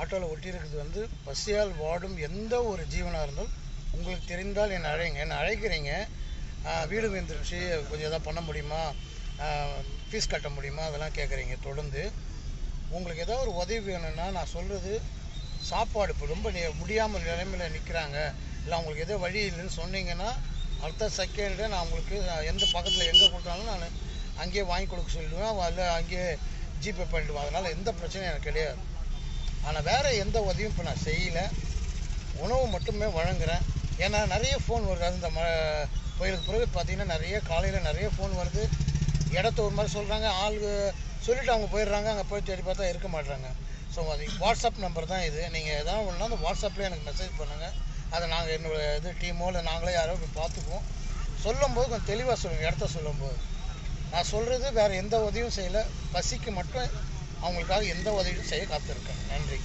ஆட்டோவில் ஒட்டியிருக்கிறது வந்து பசியால் வாடும் எந்த ஒரு ஜீவனாக இருந்தாலும் உங்களுக்கு தெரிந்தால் என்னை அழைங்க. என்னை அழைக்கிறீங்க, வீடு வந்துருச்சு, கொஞ்சம் எதாவது பண்ண முடியுமா, ஃபீஸ் கட்ட முடியுமா, அதெல்லாம் கேட்குறீங்க. தொடர்ந்து உங்களுக்கு ஏதாவது ஒரு உதவி வேணும்னா நான் சொல்கிறது, சாப்பாடு இப்போ ரொம்ப முடியாமல் நிலைமையில் நிற்கிறாங்க, இல்லை அவங்களுக்கு எதோ வழி இல்லைன்னு சொன்னீங்கன்னா அடுத்த செகண்டு நான் உங்களுக்கு எந்த பக்கத்தில் எங்கே கொடுத்தாலும் நான் அங்கேயே வாங்கி கொடுக்க சொல்லிடுவேன், இல்லை அங்கேயே ஜிபே பண்ணிவிடுவேன். அதனால் எந்த பிரச்சனையும் எனக்கு கிடையாது. ஆனால் வேறு எந்த உதவியும் இப்போ நான் செய்யலை. உணவு மட்டுமே வழங்குகிறேன். ஏன்னா நிறைய ஃபோன் வருது. அந்த புயலுக்கு பிறகு பார்த்திங்கன்னா நிறைய காலையில் நிறைய ஃபோன் வருது. இடத்த ஒரு மாதிரி சொல்கிறாங்க, ஆளுக்கு சொல்லிவிட்டு அவங்க போயிடுறாங்க. அங்கே போய் தேடி பார்த்தா இருக்க மாட்டாங்க. ஸோ அது வாட்ஸ்அப் நம்பர் தான் இது. நீங்கள் எதாவது ஒன்றுனா அந்த வாட்ஸ்அப்லேயே எனக்கு மெசேஜ் பண்ணுங்கள். அதை நாங்கள் என்னோடய டீமோ இல்லை நாங்களே யாரோ போய் பார்த்துக்குவோம். சொல்லும்போது கொஞ்சம் தெளிவாக சொல்லுங்கள். இடத்த சொல்லும்போது நான் சொல்கிறது வேறு எந்த உதவியும் செய்யலை. பசிக்கு மட்டும் அவங்களுக்காக எந்த உதவியும் செய்ய காத்திருக்கேன். நன்றி.